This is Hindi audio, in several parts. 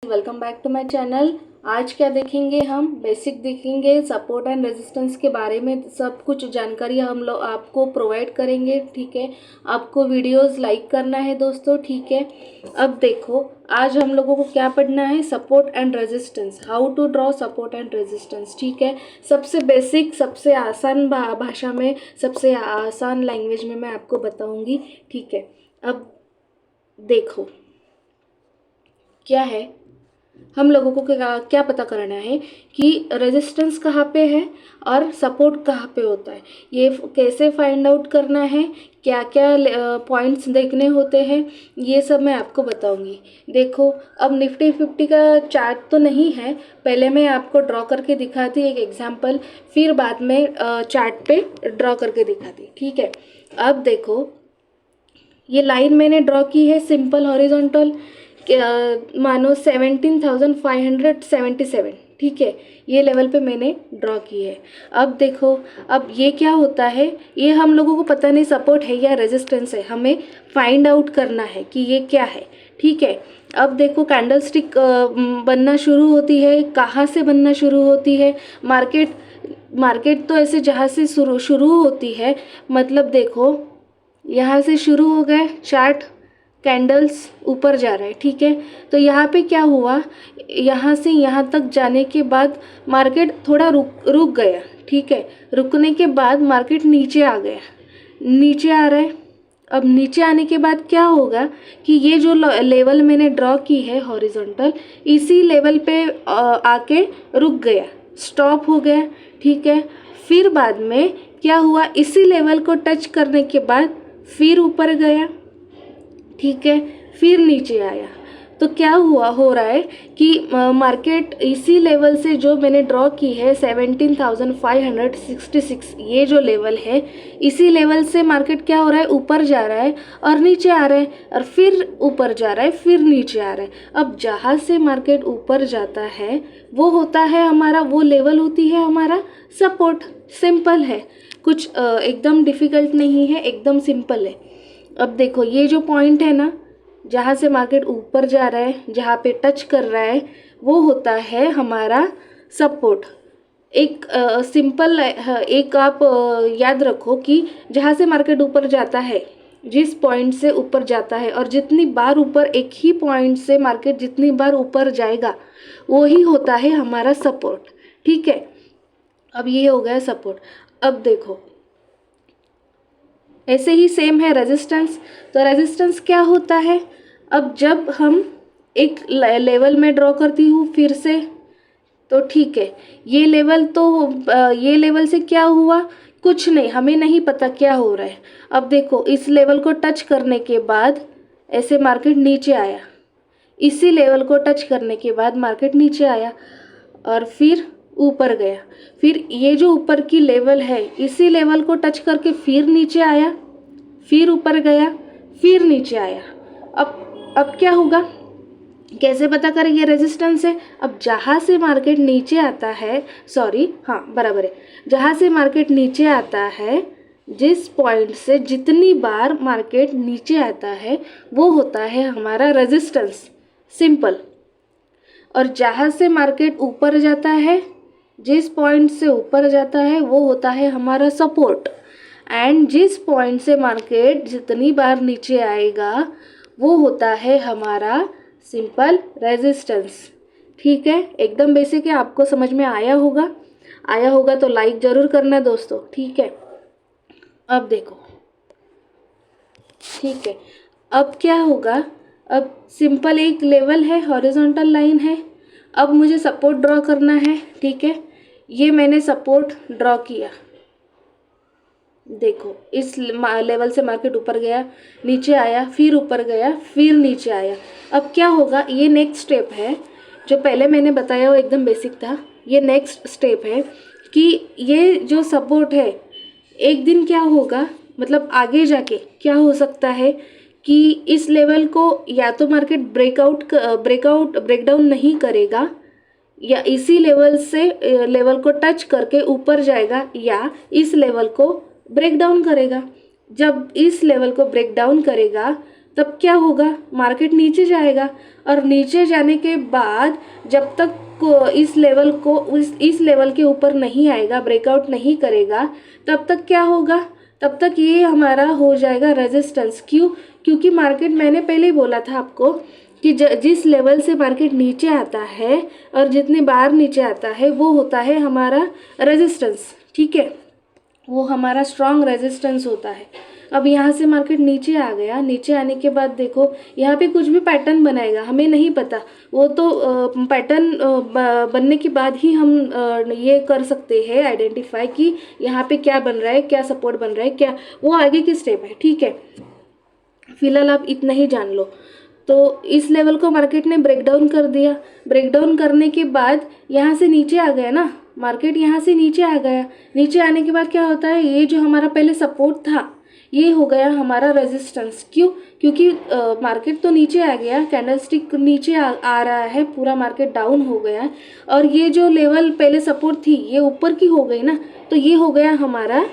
Welcome back to my channel. आज क्या देखेंगे, हम बेसिक देखेंगे, सपोर्ट एंड रेजिस्टेंस के बारे में सब कुछ जानकारी हम लोग आपको प्रोवाइड करेंगे। ठीक है, आपको वीडियोस लाइक करना है दोस्तों। ठीक है, अब देखो आज हम लोगों को क्या पढ़ना है, support and resistance, how to draw support and resistance. ठीक है, सबसे बेसिक, सबसे आसान भाषा में, सबसे आसान लैंग्वेज में मैं आपको बताऊंगी। ठीक है, अब देखो क्या है, हम लोगों को क्या पता करना है कि रेजिस्टेंस कहाँ पे है और सपोर्ट कहाँ पे होता है, ये कैसे फाइंड आउट करना है, क्या क्या पॉइंट्स देखने होते हैं, ये सब मैं आपको बताऊंगी। देखो, अब निफ्टी 50 का चार्ट तो नहीं है, पहले मैं आपको ड्रॉ करके दिखाती एक एग्जांपल, फिर बाद में चार्ट पे ड्रॉ करके दिखाती। ठीक है, अब देखो ये लाइन मैंने ड्रॉ की है सिंपल हॉरिजॉन्टल, मानो 17,577। ठीक है, ये लेवल पे मैंने ड्रॉ की है। अब देखो, अब ये क्या होता है, ये हम लोगों को पता नहीं सपोर्ट है या रेजिस्टेंस है, हमें फाइंड आउट करना है कि ये क्या है। ठीक है, अब देखो कैंडल स्टिक बनना शुरू होती है, कहाँ से बनना शुरू होती है, मार्केट तो ऐसे जहाँ से शुरू होती है, मतलब देखो यहाँ से शुरू हो गए चार्ट, कैंडल्स ऊपर जा रहा है। ठीक है, तो यहाँ पे क्या हुआ, यहाँ से यहाँ तक जाने के बाद मार्केट थोड़ा रुक गया। ठीक है, रुकने के बाद मार्केट नीचे आ गया, नीचे आ रहा है। अब नीचे आने के बाद क्या होगा कि ये जो लेवल मैंने ड्रॉ की है हॉरिजॉन्टल, इसी लेवल पे आके रुक गया, स्टॉप हो गया। ठीक है, फिर बाद में क्या हुआ, इसी लेवल को टच करने के बाद फिर ऊपर गया। ठीक है, फिर नीचे आया। तो क्या हो रहा है कि मार्केट इसी लेवल से जो मैंने ड्रॉ की है 17,566, ये जो लेवल है, इसी लेवल से मार्केट क्या हो रहा है, ऊपर जा रहा है और नीचे आ रहा है, और फिर ऊपर जा रहा है, फिर नीचे आ रहा है। अब जहाँ से मार्केट ऊपर जाता है वो होता है हमारा, वो लेवल होती है हमारा सपोर्ट। सिंपल है, कुछ एकदम डिफ़िकल्ट नहीं है, एकदम सिंपल है। अब देखो ये जो पॉइंट है ना, जहाँ से मार्केट ऊपर जा रहा है, जहाँ पे टच कर रहा है, वो होता है हमारा सपोर्ट। एक सिंपल एक आप याद रखो कि जहाँ से मार्केट ऊपर जाता है, जिस पॉइंट से ऊपर जाता है, और जितनी बार ऊपर, एक ही पॉइंट से मार्केट जितनी बार ऊपर जाएगा वही होता है हमारा सपोर्ट। ठीक है, अब ये हो गया सपोर्ट। अब देखो ऐसे ही सेम है रेजिस्टेंस। तो रेजिस्टेंस क्या होता है, अब जब हम एक लेवल में ड्रॉ करती हूँ फिर से, तो ठीक है, ये लेवल तो ये लेवल से क्या हुआ, कुछ नहीं, हमें नहीं पता क्या हो रहा है। अब देखो इस लेवल को टच करने के बाद ऐसे मार्केट नीचे आया, इसी लेवल को टच करने के बाद मार्केट नीचे आया और फिर ऊपर गया, फिर ये जो ऊपर की लेवल है इसी लेवल को टच करके फिर नीचे आया, फिर ऊपर गया, फिर नीचे आया। अब क्या होगा, कैसे पता करें ये रेजिस्टेंस है। अब जहाँ से मार्केट नीचे आता है, सॉरी हाँ बराबर है, जहाँ से मार्केट नीचे आता है, जिस पॉइंट से जितनी बार मार्केट नीचे आता है वो होता है हमारा रेजिस्टेंस, सिंपल। और जहाँ से मार्केट ऊपर जाता है, जिस पॉइंट से ऊपर जाता है वो होता है हमारा सपोर्ट। एंड जिस पॉइंट से मार्केट जितनी बार नीचे आएगा वो होता है हमारा सिंपल रेजिस्टेंस। ठीक है, एकदम बेसिक है, आपको समझ में आया होगा तो लाइक ज़रूर करना दोस्तों। ठीक है, अब देखो, ठीक है, अब क्या होगा, अब सिंपल एक लेवल है, हॉरिजॉन्टल लाइन है, अब मुझे सपोर्ट ड्रॉ करना है। ठीक है, ये मैंने सपोर्ट ड्रॉ किया, देखो इस लेवल से मार्केट ऊपर गया, नीचे आया, फिर ऊपर गया, फिर नीचे आया। अब क्या होगा, ये नेक्स्ट स्टेप है, जो पहले मैंने बताया वो एकदम बेसिक था, ये नेक्स्ट स्टेप है कि ये जो सपोर्ट है एक दिन क्या होगा, मतलब आगे जाके क्या हो सकता है कि इस लेवल को या तो मार्केट ब्रेकडाउन नहीं करेगा, या इसी लेवल से लेवल को टच करके ऊपर जाएगा, या इस लेवल को ब्रेक डाउन करेगा। जब इस लेवल को ब्रेक डाउन करेगा तब क्या होगा, मार्केट नीचे जाएगा। और नीचे जाने के बाद जब तक इस लेवल को इस लेवल के ऊपर नहीं आएगा, ब्रेकआउट नहीं करेगा, तब तक क्या होगा, तब तक ये हमारा हो जाएगा रेजिस्टेंस। क्यों? क्योंकि मार्केट, मैंने पहले ही बोला था आपको कि जिस लेवल से मार्केट नीचे आता है और जितने बार नीचे आता है वो होता है हमारा रेजिस्टेंस। ठीक है, वो हमारा स्ट्रॉन्ग रेजिस्टेंस होता है। अब यहाँ से मार्केट नीचे आ गया, नीचे आने के बाद देखो यहाँ पे कुछ भी पैटर्न बनाएगा हमें नहीं पता, वो तो पैटर्न बनने के बाद ही हम ये कर सकते हैं आइडेंटिफाई कि यहाँ पे क्या बन रहा है, क्या सपोर्ट बन रहा है, क्या वो आगे की स्टेप है। ठीक है, फिलहाल आप इतना ही जान लो। तो इस लेवल को मार्केट ने ब्रेक डाउन कर दिया, ब्रेक डाउन करने के बाद यहाँ से नीचे आ गया ना, मार्केट यहाँ से नीचे आ गया। नीचे आने के बाद क्या होता है, ये जो हमारा पहले सपोर्ट था ये हो गया हमारा रेजिस्टेंस। क्यों? क्योंकि मार्केट तो नीचे आ गया, कैंडलस्टिक नीचे आ रहा है, पूरा मार्केट डाउन हो गया और ये जो लेवल पहले सपोर्ट थी ये ऊपर की हो गई ना, तो ये हो गया हमारा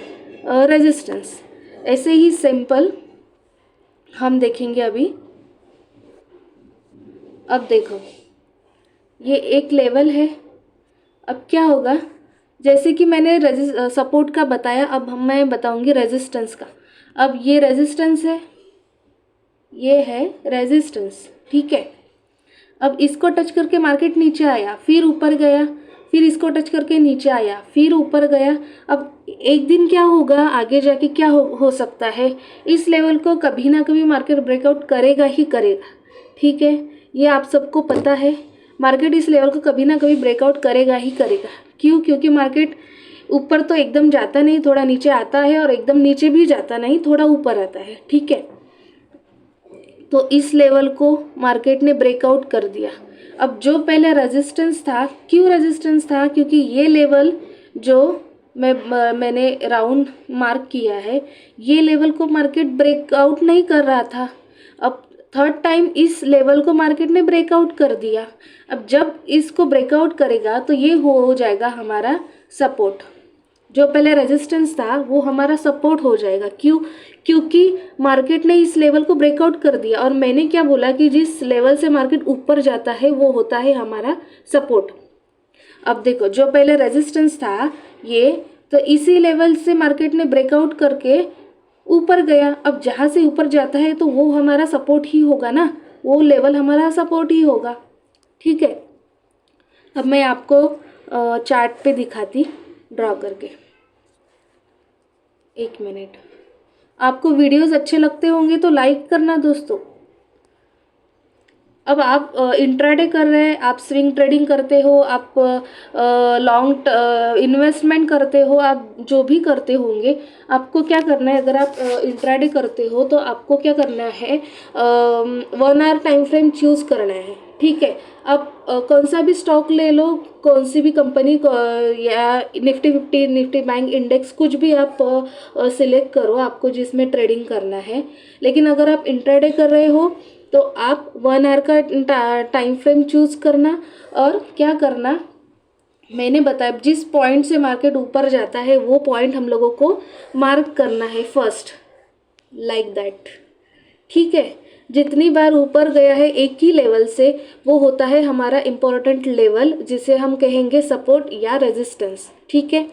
रेजिस्टेंस। ऐसे ही सिंपल हम देखेंगे अभी। अब देखो ये एक लेवल है, अब क्या होगा, जैसे कि मैंने सपोर्ट का बताया, अब मैं बताऊंगी रेजिस्टेंस का। अब ये रेजिस्टेंस है, ये है रेजिस्टेंस। ठीक है, अब इसको टच करके मार्केट नीचे आया, फिर ऊपर गया, फिर इसको टच करके नीचे आया, फिर ऊपर गया। अब एक दिन क्या होगा, आगे जाके क्या हो सकता है, इस लेवल को कभी ना कभी मार्केट ब्रेकआउट करेगा ही करेगा। ठीक है, ये आप सबको पता है, मार्केट इस लेवल को कभी ना कभी ब्रेकआउट करेगा ही करेगा। क्यों? क्योंकि मार्केट ऊपर तो एकदम जाता नहीं, थोड़ा नीचे आता है, और एकदम नीचे भी जाता नहीं, थोड़ा ऊपर आता है। ठीक है, तो इस लेवल को मार्केट ने ब्रेकआउट कर दिया। अब जो पहले रेजिस्टेंस था, क्यों रेजिस्टेंस था, क्योंकि ये लेवल जो मैंने राउंड मार्क किया है, ये लेवल को मार्केट ब्रेकआउट नहीं कर रहा था। अब थर्ड टाइम इस लेवल को मार्केट ने ब्रेकआउट कर दिया। अब जब इसको ब्रेकआउट करेगा तो ये हो जाएगा हमारा सपोर्ट। जो पहले रेजिस्टेंस था वो हमारा सपोर्ट हो जाएगा। क्यों? क्योंकि मार्केट ने इस लेवल को ब्रेकआउट कर दिया, और मैंने क्या बोला कि जिस लेवल से मार्केट ऊपर जाता है वो होता है हमारा सपोर्ट। अब देखो जो पहले रेजिस्टेंस था ये, तो इसी लेवल से मार्केट ने ब्रेकआउट करके ऊपर गया। अब जहाँ से ऊपर जाता है तो वो हमारा सपोर्ट ही होगा ना, वो लेवल हमारा सपोर्ट ही होगा। ठीक है, अब मैं आपको चार्ट पे दिखाती ड्रॉ करके। एक मिनट। आपको वीडियोस अच्छे लगते होंगे तो लाइक करना दोस्तों। अब आप इंट्राडे कर रहे हैं, आप स्विंग ट्रेडिंग करते हो, आप लॉन्ग इन्वेस्टमेंट करते हो, आप जो भी करते होंगे, आपको क्या करना है, अगर आप इंट्राडे करते हो तो आपको क्या करना है, 1 आवर टाइम फ्रेम चूज़ करना है। ठीक है, आप कौन सा भी स्टॉक ले लो, कौन सी भी कंपनी या निफ्टी 50, निफ्टी बैंक इंडेक्स, कुछ भी आप सिलेक्ट करो आपको जिसमें ट्रेडिंग करना है। लेकिन अगर आप इंट्राडे कर रहे हो तो आप 1 आवर का टाइम फ्रेम चूज़ करना, और क्या करना मैंने बताया, जिस पॉइंट से मार्केट ऊपर जाता है वो पॉइंट हम लोगों को मार्क करना है फर्स्ट, लाइक दैट। ठीक है, जितनी बार ऊपर गया है एक ही लेवल से वो होता है हमारा इम्पोर्टेंट लेवल, जिसे हम कहेंगे सपोर्ट या रेजिस्टेंस। ठीक है,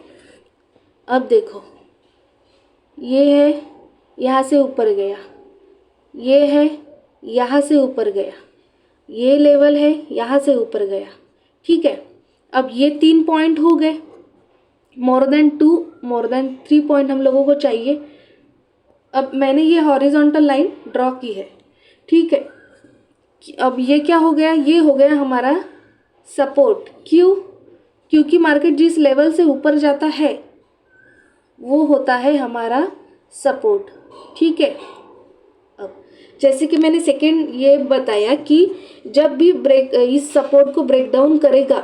अब देखो ये है, यहाँ से ऊपर गया, ये है, यहाँ से ऊपर गया, ये लेवल है, यहाँ से ऊपर गया। ठीक है, अब ये 3 पॉइंट हो गए, मोर देन 3 पॉइंट हम लोगों को चाहिए। अब मैंने ये हॉरिजॉन्टल लाइन ड्रॉ की है। ठीक है, अब ये क्या हो गया, ये हो गया हमारा सपोर्ट। क्यों? क्योंकि मार्केट जिस लेवल से ऊपर जाता है वो होता है हमारा सपोर्ट। ठीक है, अब जैसे कि मैंने सेकेंड ये बताया कि जब भी इस सपोर्ट को ब्रेक डाउन करेगा,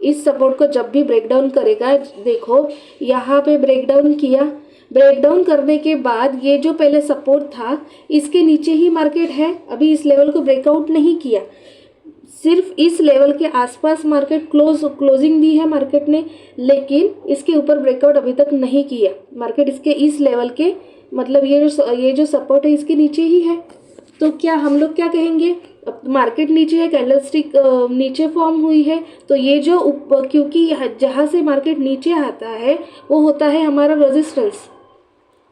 इस सपोर्ट को जब भी ब्रेक डाउन करेगा, देखो यहाँ पे ब्रेक डाउन किया, ब्रेक डाउन करने के बाद ये जो पहले सपोर्ट था इसके नीचे ही मार्केट है, अभी इस लेवल को ब्रेकआउट नहीं किया, सिर्फ इस लेवल के आसपास मार्केट क्लोजिंग दी है मार्केट ने, लेकिन इसके ऊपर ब्रेकआउट अभी तक नहीं किया। मार्केट इसके इस लेवल के, मतलब ये जो सपोर्ट है इसके नीचे ही है। तो क्या हम लोग क्या कहेंगे, अब मार्केट नीचे है, कैंडलस्टिक नीचे फॉर्म हुई है, तो ये जो क्योंकि जहाँ से मार्केट नीचे आता है वो होता है हमारा रेजिस्टेंस,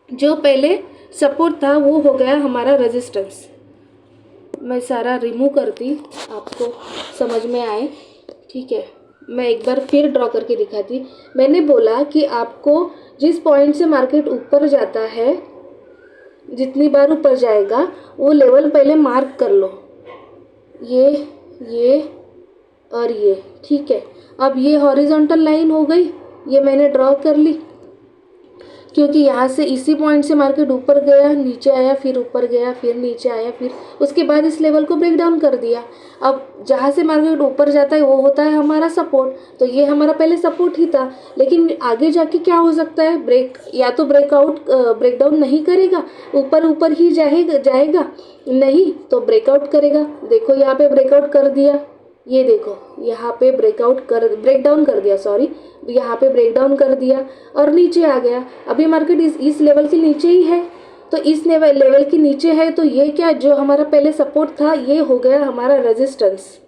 जो पहले सपोर्ट था वो हो गया हमारा रेजिस्टेंस। मैं सारा रिमूव करती आपको समझ में आए, ठीक है। मैं एक बार फिर ड्रॉ करके दिखाती। मैंने बोला कि आपको जिस पॉइंट से मार्केट ऊपर जाता है, जितनी बार ऊपर जाएगा वो लेवल पहले मार्क कर लो, ये और ये, ठीक है। अब ये हॉरिजॉन्टल लाइन हो गई, ये मैंने ड्रॉ कर ली, क्योंकि यहाँ से इसी पॉइंट से मार्केट ऊपर गया, नीचे आया, फिर ऊपर गया, फिर नीचे आया, फिर उसके बाद इस लेवल को ब्रेक डाउन कर दिया। अब जहाँ से मार्केट ऊपर जाता है वो होता है हमारा सपोर्ट, तो ये हमारा पहले सपोर्ट ही था। लेकिन आगे जाके क्या हो सकता है, या तो ब्रेक डाउन नहीं करेगा, ऊपर ही जाएगा, नहीं तो ब्रेकआउट करेगा। देखो यहाँ पे ब्रेकआउट कर दिया, ये देखो यहाँ पे ब्रेक डाउन कर दिया, सॉरी, यहाँ पे ब्रेक डाउन कर दिया और नीचे आ गया। अभी मार्केट इस लेवल के नीचे ही है, तो इस लेवल के नीचे है, तो ये क्या, जो हमारा पहले सपोर्ट था ये हो गया हमारा रेजिस्टेंस,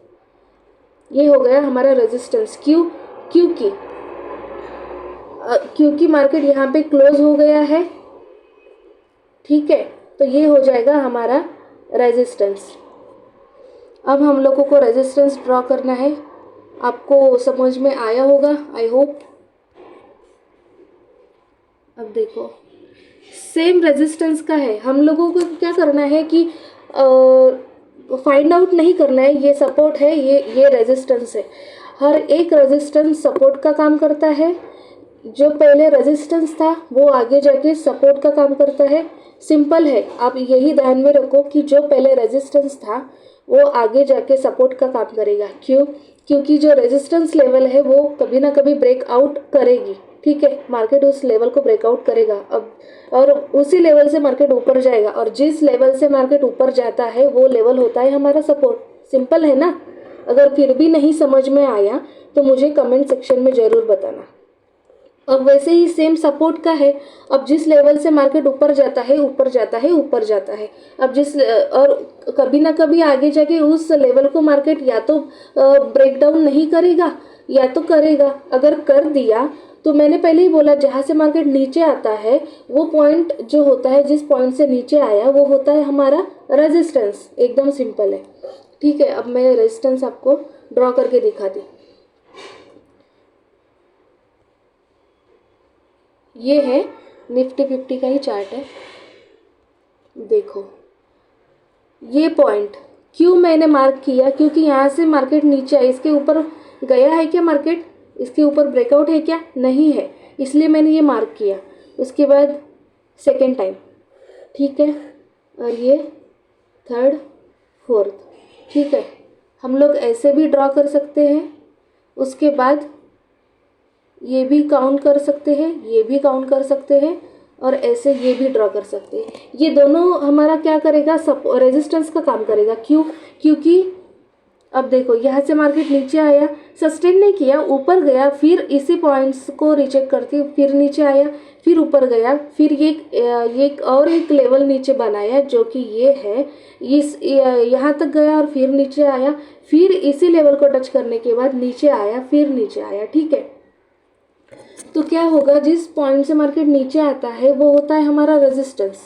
ये हो गया हमारा रेजिस्टेंस। क्यों, क्योंकि मार्केट यहाँ पे क्लोज हो गया है, ठीक है, तो ये हो जाएगा हमारा रेजिस्टेंस। अब हम लोगों को रेजिस्टेंस ड्रॉ करना है, आपको समझ में आया होगा, आई होप। अब देखो सेम रेजिस्टेंस का है, हम लोगों को क्या करना है कि फाइंड आउट नहीं करना है ये सपोर्ट है, ये रेजिस्टेंस है। हर एक रेजिस्टेंस सपोर्ट का काम करता है, जो पहले रेजिस्टेंस था वो आगे जाके सपोर्ट का काम करता है। सिंपल है, आप यही ध्यान में रखो कि जो पहले रेजिस्टेंस था वो आगे जाके सपोर्ट का काम करेगा। क्यों, क्योंकि जो रेजिस्टेंस लेवल है वो कभी ना कभी ब्रेकआउट करेगी, ठीक है, मार्केट उस लेवल को ब्रेकआउट करेगा अब, और उसी लेवल से मार्केट ऊपर जाएगा, और जिस लेवल से मार्केट ऊपर जाता है वो लेवल होता है हमारा सपोर्ट। सिंपल है ना। अगर फिर भी नहीं समझ में आया तो मुझे कमेंट सेक्शन में ज़रूर बताना। अब वैसे ही सेम सपोर्ट का है, अब जिस लेवल से मार्केट ऊपर जाता है, अब और कभी ना कभी आगे जाके उस लेवल को मार्केट या तो ब्रेक डाउन नहीं करेगा या तो करेगा। अगर कर दिया तो मैंने पहले ही बोला, जहाँ से मार्केट नीचे आता है वो पॉइंट जो होता है, जिस पॉइंट से नीचे आया वो होता है हमारा रेजिस्टेंस। एकदम सिंपल है, ठीक है। अब मैं रेजिस्टेंस आपको ड्रॉ करके दिखाती। ये है निफ्टी 50 का ही चार्ट है, देखो ये पॉइंट क्यों मैंने मार्क किया, क्योंकि यहाँ से मार्केट नीचे है, इसके ऊपर गया है क्या मार्केट, इसके ऊपर ब्रेकआउट है क्या, नहीं है, इसलिए मैंने ये मार्क किया। उसके बाद सेकेंड टाइम, ठीक है, और ये थर्ड, फोर्थ, ठीक है। हम लोग ऐसे भी ड्रॉ कर सकते हैं, उसके बाद ये भी काउंट कर सकते हैं, ये भी काउंट कर सकते हैं, और ऐसे ये भी ड्रॉ कर सकते हैं। ये दोनों हमारा क्या करेगा, रेजिस्टेंस का काम करेगा। क्यों, क्योंकि अब देखो यहाँ से मार्केट नीचे आया, सस्टेन नहीं किया, ऊपर गया, फिर इसी पॉइंट्स को रिचेक करके फिर नीचे आया, फिर ऊपर गया, फिर ये और एक लेवल नीचे बनाया जो कि ये है, यहाँ तक गया और फिर नीचे आया, फिर इसी लेवल को टच करने के बाद नीचे आया, फिर नीचे आया, ठीक है। तो क्या होगा, जिस पॉइंट से मार्केट नीचे आता है वो होता है हमारा रेजिस्टेंस,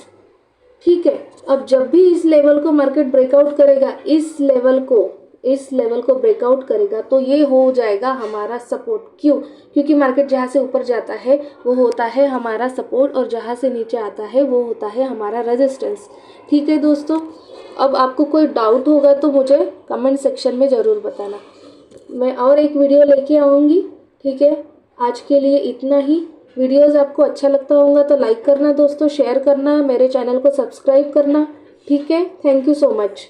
ठीक है। अब जब भी इस लेवल को मार्केट ब्रेकआउट करेगा, इस लेवल को ब्रेकआउट करेगा, तो ये हो जाएगा हमारा सपोर्ट। क्यों, क्योंकि मार्केट जहाँ से ऊपर जाता है वो होता है हमारा सपोर्ट, और जहाँ से नीचे आता है वो होता है हमारा रेजिस्टेंस, ठीक है दोस्तों। अब आपको कोई डाउट होगा तो मुझे कमेंट सेक्शन में ज़रूर बताना, मैं और एक वीडियो लेके आऊँगी, ठीक है। आज के लिए इतना ही। वीडियोज़ आपको अच्छा लगता होगा तो लाइक करना दोस्तों, शेयर करना, मेरे चैनल को सब्सक्राइब करना, ठीक है। Thank you so much.